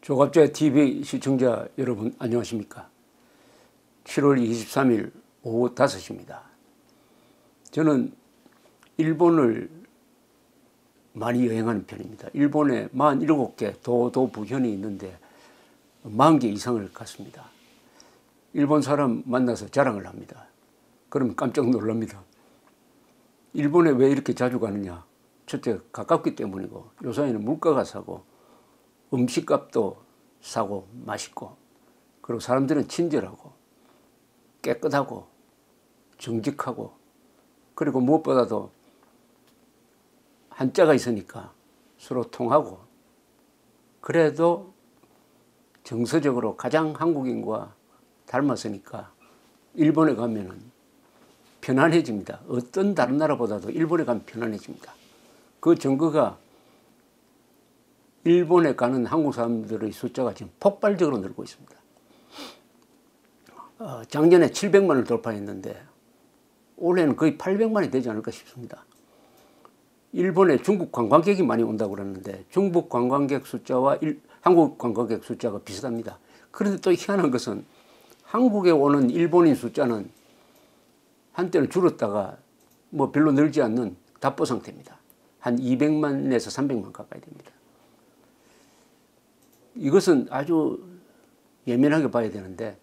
조갑제 TV 시청자 여러분 안녕하십니까? 7월 23일 오후 5시입니다. 저는 일본을 많이 여행하는 편입니다. 일본에 47개 도 부현이 있는데 40개 이상을 갔습니다. 일본 사람 만나서 자랑을 합니다. 그러면 깜짝 놀랍니다. 일본에 왜 이렇게 자주 가느냐? 첫째 가깝기 때문이고, 요사이는 물가가 싸고 음식값도 싸고 맛있고, 그리고 사람들은 친절하고 깨끗하고 정직하고, 그리고 무엇보다도 한자가 있으니까 서로 통하고, 그래도 정서적으로 가장 한국인과 닮았으니까 일본에 가면은 편안해집니다. 어떤 다른 나라보다도 일본에 가면 편안해집니다. 그 증거가 일본에 가는 한국 사람들의 숫자가 지금 폭발적으로 늘고 있습니다. 작년에 700만을 돌파했는데 올해는 거의 800만이 되지 않을까 싶습니다. 일본에 중국 관광객이 많이 온다고 그러는데 중국 관광객 숫자와 한국 관광객 숫자가 비슷합니다. 그런데 또 희한한 것은 한국에 오는 일본인 숫자는 한때는 줄었다가 뭐 별로 늘지 않는 답보 상태입니다. 한 200만에서 300만 가까이 됩니다. 이것은 아주 예민하게 봐야 되는데,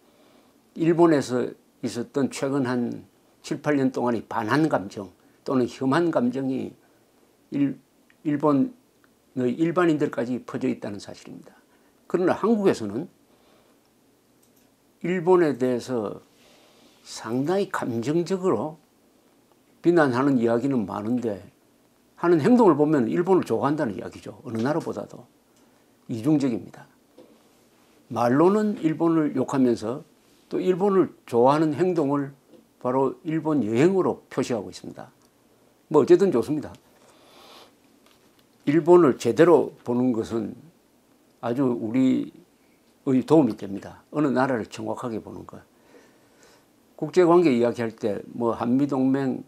일본에서 있었던 최근 한 7, 8년 동안의 반한 감정 또는 혐한 감정이 일본의 일반인들까지 퍼져 있다는 사실입니다. 그러나 한국에서는 일본에 대해서 상당히 감정적으로 비난하는 이야기는 많은데, 하는 행동을 보면 일본을 좋아한다는 이야기죠. 어느 나라보다도 이중적입니다. 말로는 일본을 욕하면서 또 일본을 좋아하는 행동을 바로 일본 여행으로 표시하고 있습니다. 뭐 어쨌든 좋습니다. 일본을 제대로 보는 것은 아주 우리의 도움이 됩니다. 어느 나라를 정확하게 보는 것. 국제관계 이야기할 때 뭐 한미동맹,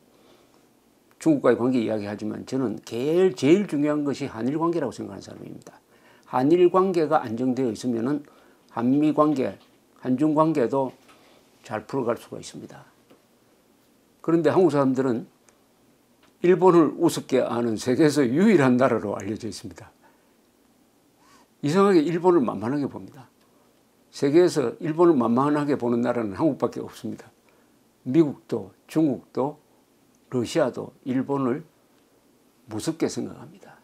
중국과의 관계 이야기하지만 저는 제일 중요한 것이 한일관계라고 생각하는 사람입니다. 한일관계가 안정되어 있으면 한미관계, 한중관계도 잘 풀어갈 수가 있습니다. 그런데 한국 사람들은 일본을 우습게 아는 세계에서 유일한 나라로 알려져 있습니다. 이상하게 일본을 만만하게 봅니다. 세계에서 일본을 만만하게 보는 나라는 한국밖에 없습니다. 미국도 중국도 러시아도 일본을 무섭게 생각합니다.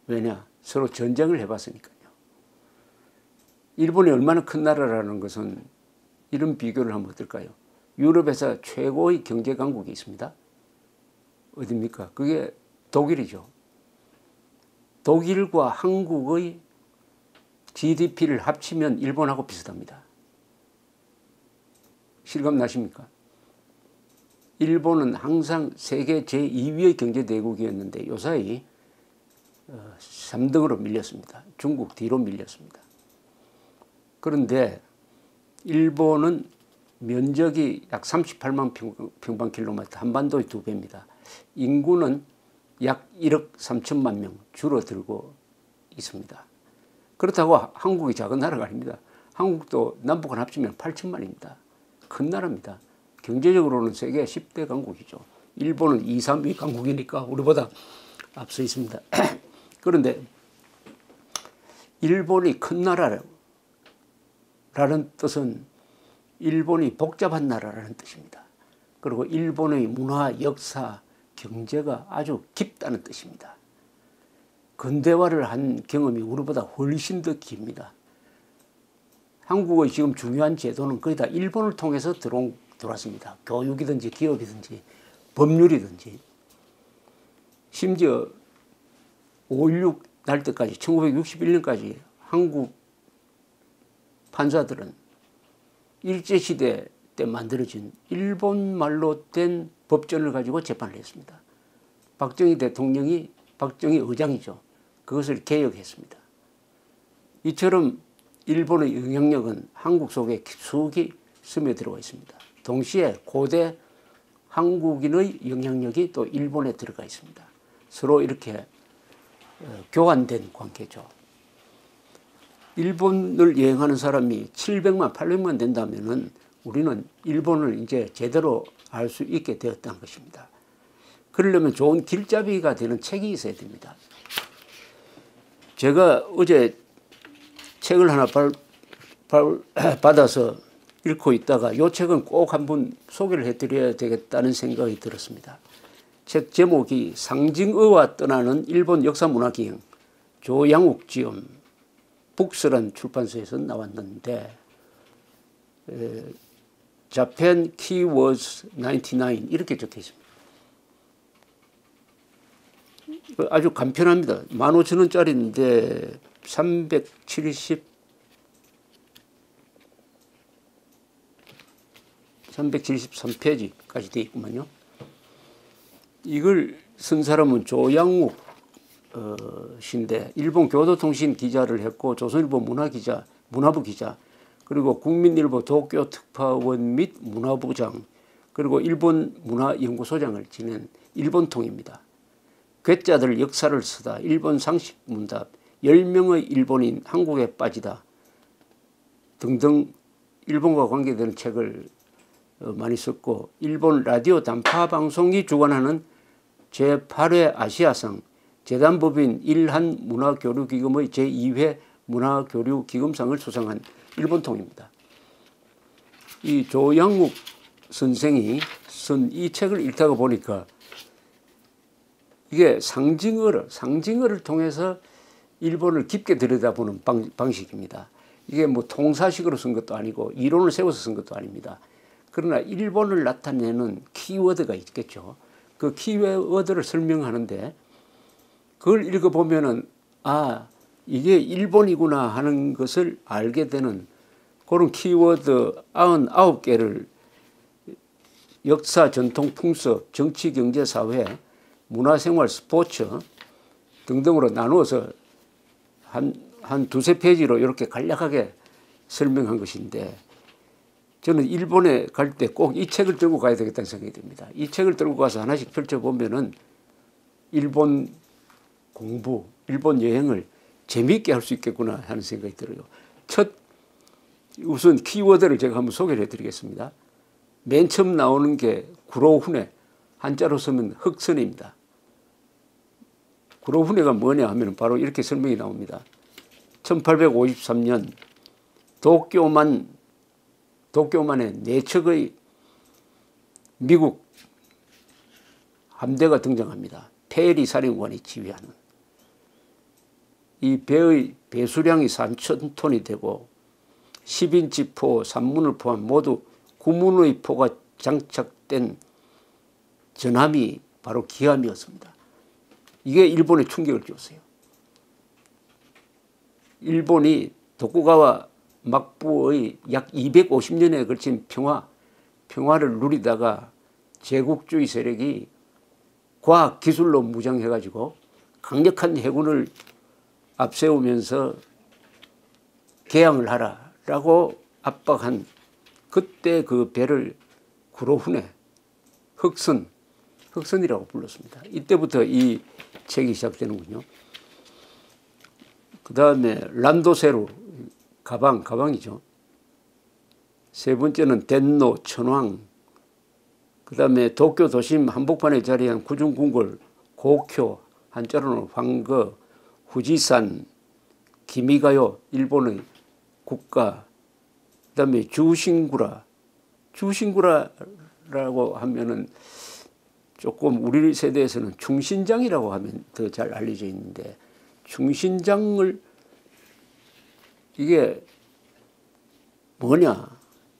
왜냐? 서로 전쟁을 해봤으니까요. 일본이 얼마나 큰 나라라는 것은 이런 비교를 하면 어떨까요? 유럽에서 최고의 경제 강국이 있습니다. 어디입니까? 그게 독일이죠. 독일과 한국의 GDP를 합치면 일본하고 비슷합니다. 실감 나십니까? 일본은 항상 세계 제2위의 경제대국이었는데 요사이 3등으로 밀렸습니다. 중국 뒤로 밀렸습니다. 그런데 일본은 면적이 약 38만 평방킬로미터, 한반도의 2배입니다. 인구는 약 1억 3천만 명 줄어들고 있습니다. 그렇다고 한국이 작은 나라가 아닙니다. 한국도 남북을 합치면 8천만입니다. 큰 나라입니다. 경제적으로는 세계 10대 강국이죠. 일본은 2, 3위 강국이니까 우리보다 앞서 있습니다. 그런데 일본이 큰 나라라는 뜻은 일본이 복잡한 나라라는 뜻입니다. 그리고 일본의 문화, 역사, 경제가 아주 깊다는 뜻입니다. 근대화를 한 경험이 우리보다 훨씬 더 깁니다. 한국의 지금 중요한 제도는 거의 다 일본을 통해서 들어왔습니다. 교육이든지 기업이든지 법률이든지. 심지어 5.16 날 때까지 1961년까지 한국 판사들은 일제시대 때 만들어진 일본말로 된 법전을 가지고 재판을 했습니다. 박정희 의장이죠. 그것을 개혁했습니다. 이처럼 일본의 영향력은 한국 속에 깊숙이 스며들어와 있습니다. 동시에 고대 한국인의 영향력이 또 일본에 들어가 있습니다. 서로 이렇게 교환된 관계죠. 일본을 여행하는 사람이 700만, 800만 된다면은 우리는 일본을 이제 제대로 알 수 있게 되었다는 것입니다. 그러려면 좋은 길잡이가 되는 책이 있어야 됩니다. 제가 어제 책을 하나 받아서 읽고 있다가 이 책은 꼭 한번 소개를 해드려야 되겠다는 생각이 들었습니다. 책 제목이 상징어와 떠나는 일본 역사문화기행, 조양욱 지음, 북스란 출판사에서 나왔는데 Japan Keywords 99 이렇게 적혀 있습니다. 아주 간편합니다. 15,000원짜리인데 373페이지까지 되어 있구만요. 이걸 쓴 사람은 조양욱 신데 일본 교도통신 기자를 했고 조선일보 문화부 기자 그리고 국민일보 도쿄특파원 및 문화부장 그리고 일본 문화연구소장을 지낸 일본통입니다. 괴짜들 역사를 쓰다 일본 상식문답 10명의 일본인 한국에 빠지다 등등 일본과 관계되는 책을 많이 썼고 일본 라디오 단파방송이 주관하는 제8회 아시아상 재단법인 일한문화교류기금의 제2회 문화교류기금상을 수상한 일본통입니다. 이 조양욱 선생이 쓴 이 책을 읽다가 보니까 이게 상징어를 통해서 일본을 깊게 들여다보는 방식입니다. 이게 뭐 통사식으로 쓴 것도 아니고 이론을 세워서 쓴 것도 아닙니다. 그러나 일본을 나타내는 키워드가 있겠죠. 그 키워드를 설명하는데 그걸 읽어보면은 아 이게 일본이구나 하는 것을 알게 되는 그런 키워드 99개를 역사, 전통, 풍습, 정치, 경제, 사회, 문화생활, 스포츠 등등으로 나누어서 한 두세 페이지로 이렇게 간략하게 설명한 것인데 저는 일본에 갈 때 꼭 이 책을 들고 가야 되겠다는 생각이 듭니다. 이 책을 들고 가서 하나씩 펼쳐보면은 일본 공부, 일본 여행을 재미있게 할 수 있겠구나 하는 생각이 들어요. 우선 키워드를 제가 한번 소개를 해드리겠습니다. 맨 처음 나오는 게 구로훈에, 한자로 쓰면 흑선입니다. 구로훈에가 뭐냐 하면 바로 이렇게 설명이 나옵니다. 1853년 도쿄만에 4척의 미국 함대가 등장합니다. 페리 사령관이 지휘하는. 이 배의 배수량이 3,000톤이 되고 10인치 포, 산문을 포함 모두 9문의 포가 장착된 전함이 바로 기함이었습니다. 이게 일본에 충격을 줬어요. 일본이 도쿠가와 막부의 약 250년에 걸친 평화를 누리다가 제국주의 세력이 과학기술로 무장해가지고 강력한 해군을 앞세우면서 개항을 하라라고 압박한 그때 그 배를 구로훈에 흑선이라고 불렀습니다. 이때부터 이 책이 시작되는군요. 그 다음에 란도세루 가방이죠. 세 번째는 덴노 천황. 그 다음에 도쿄 도심 한복판에 자리한 구중궁궐 고쿄 한자로는 황거 후지산 기미가요 일본의 국가. 그 다음에 주신구라라고 하면은 조금 우리 세대에서는 충신장이라고 하면 더 잘 알려져 있는데 충신장을 이게 뭐냐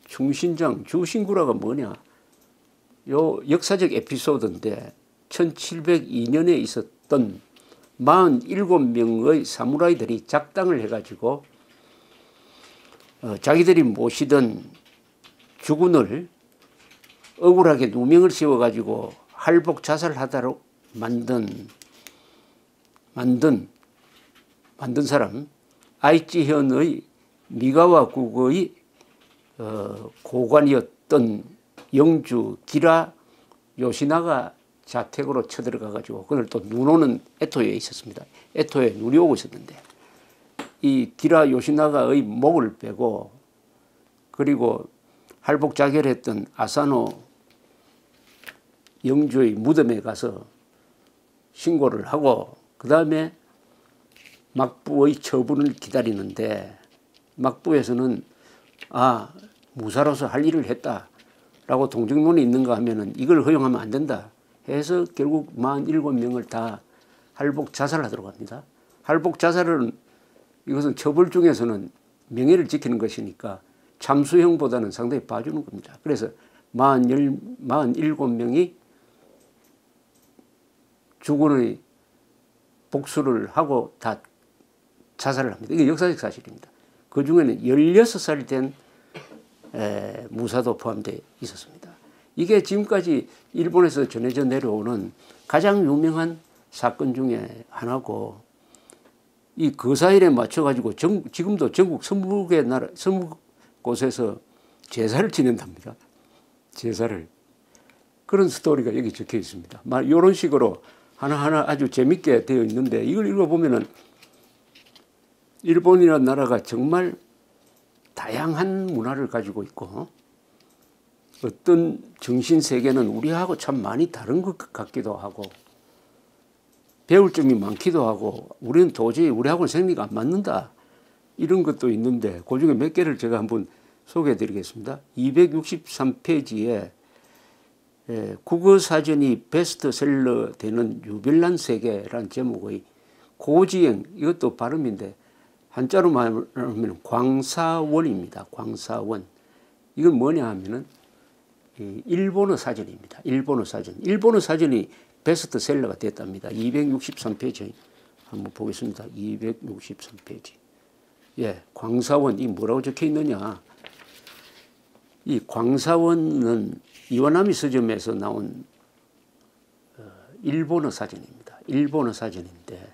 주신구라가 뭐냐 요 역사적 에피소드인데 1702년에 있었던 47명의 사무라이들이 작당을 해가지고 자기들이 모시던 주군을 억울하게 누명을 씌워가지고 할복 자살하도록 만든 사람 아이치현의 미가와 국의 고관이었던 영주 기라 요시나가 자택으로 쳐들어가가지고 그걸 또 눈 오는 에토에 있었습니다. 에토에 눈이 오고 있었는데 이 기라 요시나가의 목을 빼고 그리고 할복 자결했던 아사노 영주의 무덤에 가서 신고를 하고 그 다음에 막부의 처분을 기다리는데 막부에서는 무사로서 할 일을 했다라고 동정론이 있는가 하면은 이걸 허용하면 안 된다 해서 결국 47명을 다 할복 자살하도록 합니다. 할복 자살은 이것은 처벌 중에서는 명예를 지키는 것이니까 참수형보다는 상당히 봐주는 겁니다. 그래서 47명이 주군의 복수를 하고 다 자살을 합니다. 이게 역사적 사실입니다. 그 중에는 16살 된 무사도 포함되어 있었습니다. 이게 지금까지 일본에서 전해져 내려오는 가장 유명한 사건 중에 하나고 이 거사일에 맞춰가지고 지금도 전국 20개 나라, 20곳에서 제사를 지낸답니다. 제사를. 그런 스토리가 여기 적혀 있습니다. 이런 식으로 하나하나 아주 재밌게 되어 있는데 이걸 읽어보면은 일본이라는 나라가 정말 다양한 문화를 가지고 있고 어떤 정신세계는 우리하고 참 많이 다른 것 같기도 하고 배울 점이 많기도 하고 우리는 도저히 우리하고는 생리가 안 맞는다 이런 것도 있는데 그중에 몇 개를 제가 한번 소개해 드리겠습니다. 263페이지에 국어사전이 베스트셀러 되는 유별난 세계라는 제목의 고지영, 이것도 발음인데 한자로 말하면 광사원입니다. 광사원. 이건 뭐냐 하면은 일본어 사전입니다. 일본어 사전. 일본어 사전이 베스트셀러가 됐답니다. 263페이지 한번 보겠습니다. 263페이지. 예, 광사원. 이 뭐라고 적혀 있느냐. 이 광사원은 이와나미 서점에서 나온 일본어 사전입니다. 일본어 사전인데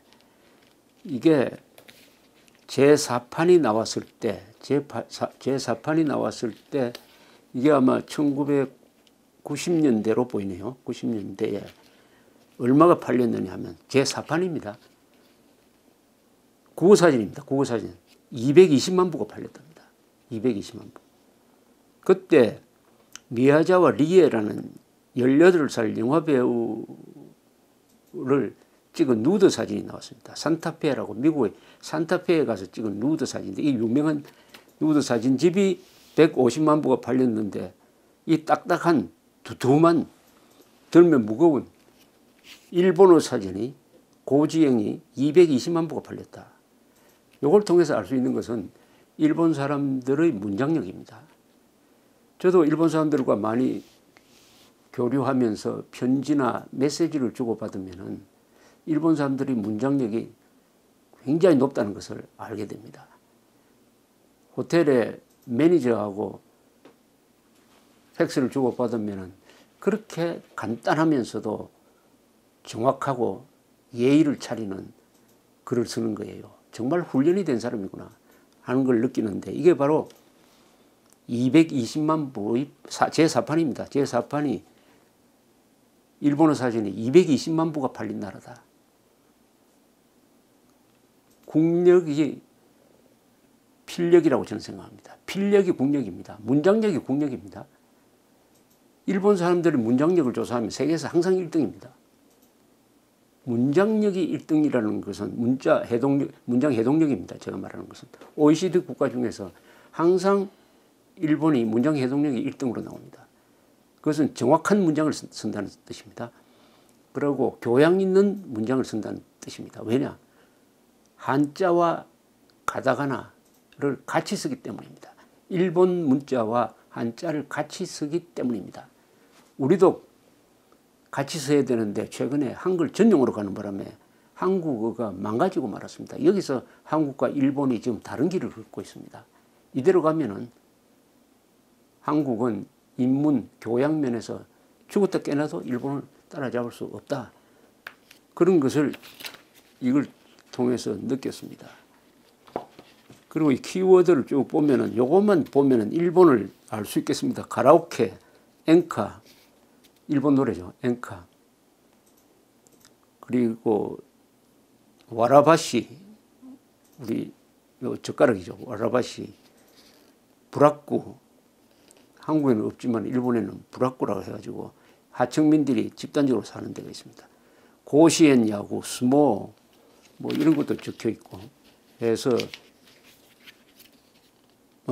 이게 제4판이 나왔을 때 제4판이 나왔을 때 이게 아마 1990년대로 보이네요. 90년대에 얼마가 팔렸느냐 하면 제4판입니다. 국어사전입니다. 국어사전 220만 부가 팔렸답니다. 220만 부. 그때 미야자와 리에라는 18살 영화배우를 찍은 누드 사진이 나왔습니다. 산타페라고 미국의 산타페에 가서 찍은 누드 사진인데 이 유명한 누드 사진집이 150만 부가 팔렸는데 이 딱딱한 두툼한 들면 무거운 일본어 사진이 고지영이 220만 부가 팔렸다. 이걸 통해서 알 수 있는 것은 일본 사람들의 문장력입니다. 저도 일본 사람들과 많이 교류하면서 편지나 메시지를 주고받으면은 일본 사람들이 문장력이 굉장히 높다는 것을 알게 됩니다. 호텔에 매니저하고 팩스를 주고받으면은 그렇게 간단하면서도 정확하고 예의를 차리는 글을 쓰는 거예요. 정말 훈련이 된 사람이구나 하는 걸 느끼는데 이게 바로 220만 부의 제4판입니다. 제4판이 일본어 사전이 220만 부가 팔린 나라다. 국력이 필력이라고 저는 생각합니다. 필력이 국력입니다. 문장력이 국력입니다. 일본 사람들이 문장력을 조사하면 세계에서 항상 1등입니다. 문장력이 1등이라는 것은 문장 해독력입니다. 제가 말하는 것은. OECD 국가 중에서 항상 일본이 문장 해독력이 1등으로 나옵니다. 그것은 정확한 문장을 쓴다는 뜻입니다. 그리고 교양 있는 문장을 쓴다는 뜻입니다. 왜냐? 한자와 가다가나를 같이 쓰기 때문입니다. 일본 문자와 한자를 같이 쓰기 때문입니다. 우리도 같이 써야 되는데 최근에 한글 전용으로 가는 바람에 한국어가 망가지고 말았습니다. 여기서 한국과 일본이 지금 다른 길을 걷고 있습니다. 이대로 가면은 한국은 인문, 교양 면에서 죽었다 깨나도 일본을 따라잡을 수 없다. 그런 것을 이걸 통해서 느꼈습니다. 그리고 이 키워드를 쭉 보면은 요것만 보면은 일본을 알 수 있겠습니다. 가라오케, 엔카, 일본 노래죠. 엔카. 그리고 와라바시, 우리 젓가락이죠. 와라바시, 부라쿠. 한국에는 없지만 일본에는 부라쿠라고 해가지고 하층민들이 집단적으로 사는 데가 있습니다. 고시엔 야구, 스모 뭐 이런 것도 적혀 있고 해서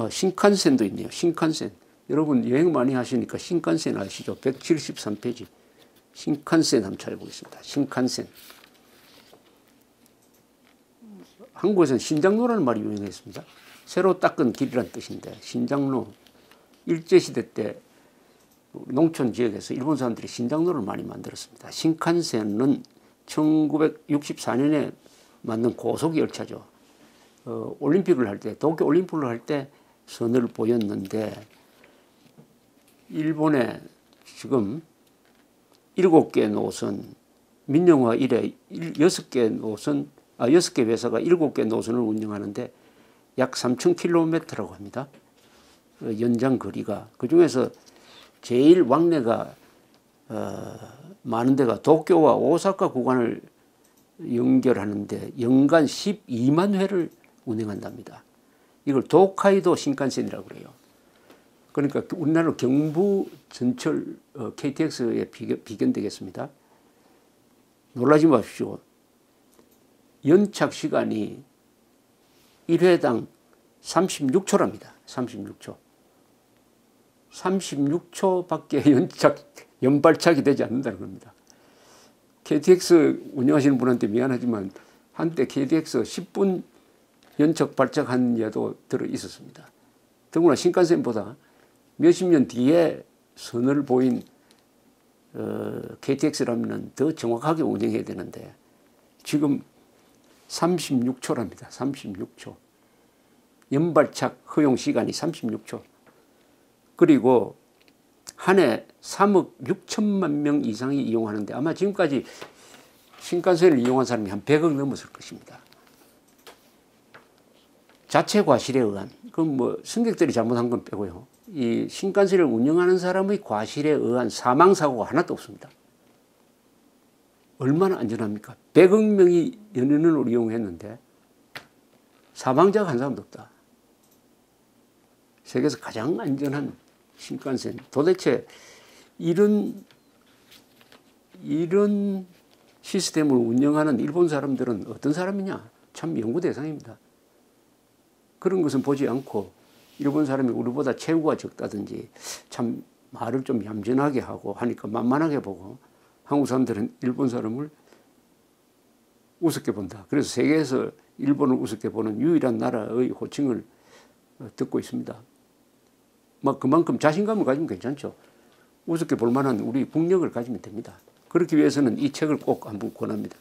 신칸센도 있네요. 신칸센. 여러분 여행 많이 하시니까 신칸센 아시죠? 173페이지. 신칸센 한번 찾아보겠습니다. 신칸센. 한국에서는 신장로라는 말이 유행했습니다. 새로 닦은 길이란 뜻인데 신장로. 일제시대 때 농촌 지역에서 일본 사람들이 신장로를 많이 만들었습니다. 신칸센은 1964년에 만든 고속 열차죠. 올림픽을 할 때, 도쿄 올림픽을 할 때 선을 보였는데 일본에 지금 7개 노선, 민영화 이래 6개 노선, 6개 회사가 7개 노선을 운영하는데 약 3,000km라고 합니다. 연장 거리가. 그중에서 제일 왕래가 많은 데가 도쿄와 오사카 구간을 연결하는데 연간 12만 회를 운행한답니다. 이걸 도카이도 신칸센이라고 그래요. 그러니까 우리나라 경부 전철 KTX에 비견되겠습니다. 놀라지 마십시오. 연착 시간이 1회당 36초랍니다. 36초. 36초밖에 연발착이 되지 않는다는 겁니다. KTX 운영하시는 분한테 미안하지만 한때 KTX 10분 연착 발착한 예도 들어 있었습니다. 더구나 신칸센보다 몇십 년 뒤에 선을 보인 KTX라면 더 정확하게 운영해야 되는데 지금 36초랍니다. 36초. 연발착 허용 시간이 36초. 그리고 한 해 3억 6천만 명 이상이 이용하는데 아마 지금까지 신칸센을 이용한 사람이 한 100억 넘었을 것입니다. 자체 과실에 의한, 그럼 뭐 승객들이 잘못한 건 빼고요. 이 신칸센을 운영하는 사람의 과실에 의한 사망사고가 하나도 없습니다. 얼마나 안전합니까? 100억 명이 연인으로 이용했는데 사망자가 한 사람도 없다. 세계에서 가장 안전한 신칸센. 도대체 이런 시스템을 운영하는 일본 사람들은 어떤 사람이냐? 참 연구 대상입니다. 그런 것은 보지 않고 일본 사람이 우리보다 체구가 적다든지 참 말을 좀 얌전하게 하고 하니까 만만하게 보고 한국 사람들은 일본 사람을 우습게 본다. 그래서 세계에서 일본을 우습게 보는 유일한 나라의 호칭을 듣고 있습니다. 막 그만큼 자신감을 가지면 괜찮죠. 우습게 볼 만한 우리 국력을 가지면 됩니다. 그렇기 위해서는 이 책을 꼭 한번 권합니다.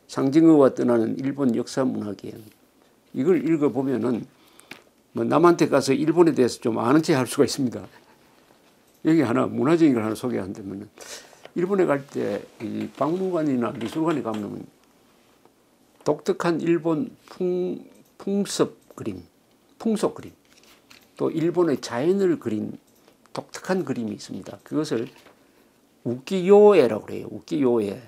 상징어와 떠나는 일본 역사 문화기행. 이걸 읽어보면은 뭐 남한테 가서 일본에 대해서 좀 아는 체 할 수가 있습니다. 여기 하나 문화적인 걸 하나 소개한다면은 일본에 갈 때 이 박물관이나 미술관에 가면 독특한 일본 풍습 그림, 풍속 그림, 또 일본의 자연을 그린 독특한 그림이 있습니다. 그것을 우키요에라고 그래요. 우키요에.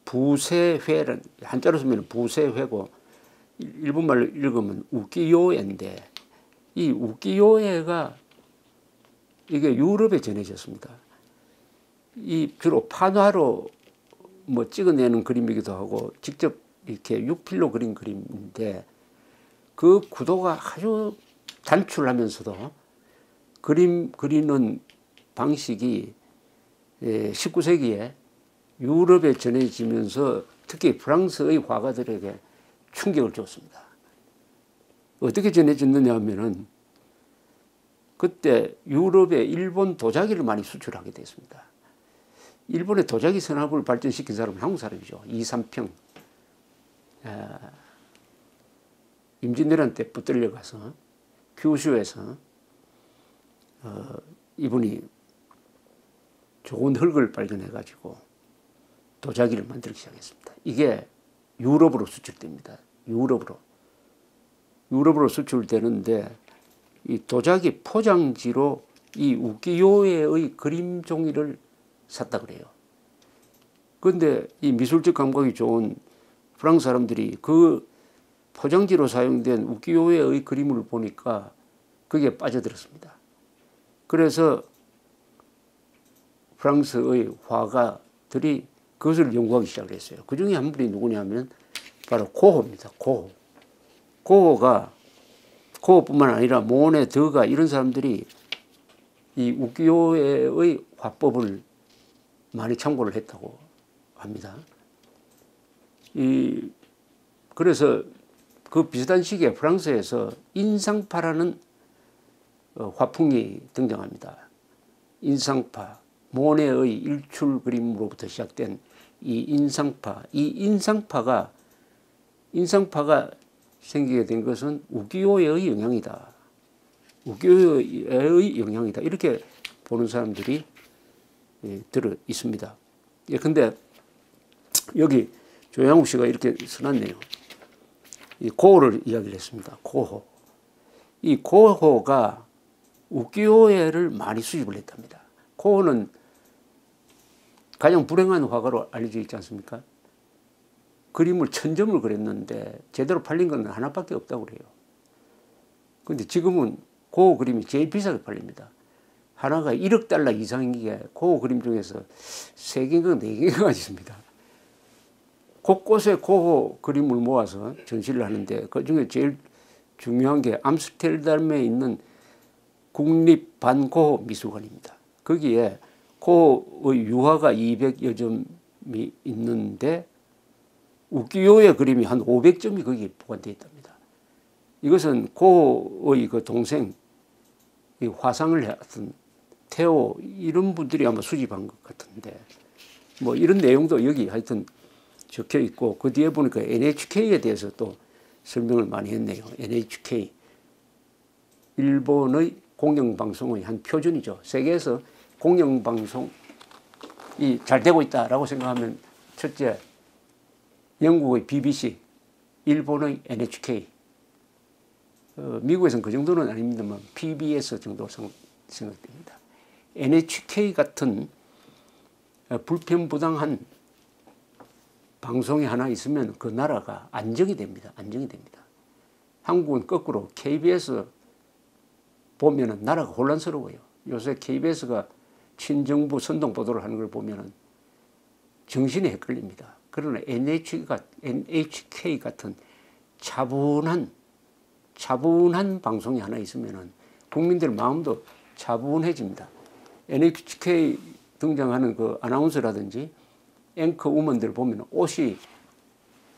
부세회는 한자로 쓰면 부세회고 일본말로 읽으면 우키요에인데 이 우키요에가 이게 유럽에 전해졌습니다. 이 주로 판화로 뭐 찍어내는 그림이기도 하고 직접 이렇게 육필로 그린 그림인데 그 구도가 아주 단출하면서도 그림 그리는 방식이 19세기에 유럽에 전해지면서 특히 프랑스의 화가들에게 충격을 줬습니다. 어떻게 전해졌느냐 하면은 그때 유럽에 일본 도자기를 많이 수출하게 됐습니다. 일본의 도자기 산업을 발전시킨 사람은 한국 사람이죠. 이삼평. 임진왜란 때 붙들려 가서 규슈에서 이분이 좋은 흙을 발견해 가지고 도자기를 만들기 시작했습니다. 이게 유럽으로 수출됩니다. 유럽으로 수출되는데 이 도자기 포장지로 이 우키요에의 그림 종이를 샀다 그래요. 그런데 이 미술적 감각이 좋은 프랑스 사람들이 그 포장지로 사용된 우키요에의 그림을 보니까 거기에 빠져들었습니다. 그래서 프랑스의 화가들이 그것을 연구하기 시작을 했어요. 그 중에 한 분이 누구냐면 바로 고호입니다. 고호. 고호뿐만 아니라 모네, 드가 이런 사람들이 이 우키요에의 화법을 많이 참고를 했다고 합니다. 그래서 그 비슷한 시기에 프랑스에서 인상파라는 화풍이 등장합니다. 인상파, 모네의 일출 그림으로부터 시작된 이 인상파가 생기게 된 것은 우키요에의 영향이다. 우키요에의 영향이다. 이렇게 보는 사람들이 들어 있습니다. 근데 여기 조양욱 씨가 이렇게 써놨네요. 이 고호를 이야기를 했습니다. 고호. 이 고호가 우키요에를 많이 수집을 했답니다. 고호는 가장 불행한 화가로 알려져 있지 않습니까? 그림을 1000점을 그렸는데 제대로 팔린 건 하나밖에 없다고 그래요. 그런데 지금은 고호 그림이 제일 비싸게 팔립니다. 하나가 1억 달러 이상인 게 고호 그림 중에서 3개인가 4개가 있습니다. 곳곳에 고호 그림을 모아서 전시를 하는데 그중에 제일 중요한 게 암스테르담에 있는 국립반고호 미술관입니다. 거기에 고호의 유화가 200여 점이 있는데 우키요의 그림이 한 500점이 거기에 보관되어 있답니다. 이것은 고호의 그 동생, 화상을 했던 테오 이런 분들이 아마 수집한 것 같은데 뭐 이런 내용도 여기 하여튼 적혀 있고 그 뒤에 보니까 NHK에 대해서 또 설명을 많이 했네요. NHK 일본의 공영방송의 한 표준이죠. 세계에서 공영방송이 잘 되고 있다라고 생각하면 첫째 영국의 BBC, 일본의 NHK, 미국에서는 그 정도는 아닙니다만 PBS 정도로 생각됩니다. NHK 같은 불편부당한 방송이 하나 있으면 그 나라가 안정이 됩니다. 안정이 됩니다. 한국은 거꾸로 KBS 보면은 나라가 혼란스러워요. 요새 KBS가 친정부 선동 보도를 하는 걸 보면은 정신이 헷갈립니다. 그러나 NHK 같은 차분한 방송이 하나 있으면은 국민들 마음도 차분해집니다. NHK 등장하는 그 아나운서라든지 앵커 우먼들 보면 옷이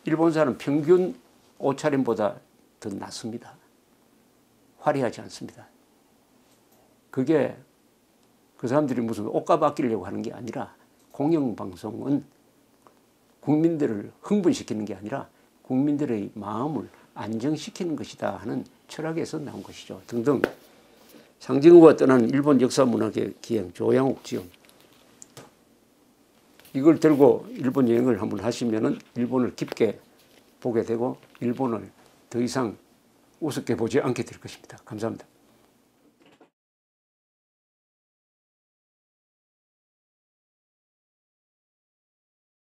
일본 사람 평균 옷차림보다 더 낫습니다. 화려하지 않습니다. 그게 그 사람들이 무슨 옷값 아끼려고 하는 게 아니라 공영방송은 국민들을 흥분시키는 게 아니라 국민들의 마음을 안정시키는 것이다 하는 철학에서 나온 것이죠. 등등 상징어가 떠나는 일본 역사문학의 기행 조양욱 지음 이걸 들고 일본 여행을 한번 하시면은 일본을 깊게 보게 되고 일본을 더 이상 우습게 보지 않게 될 것입니다. 감사합니다.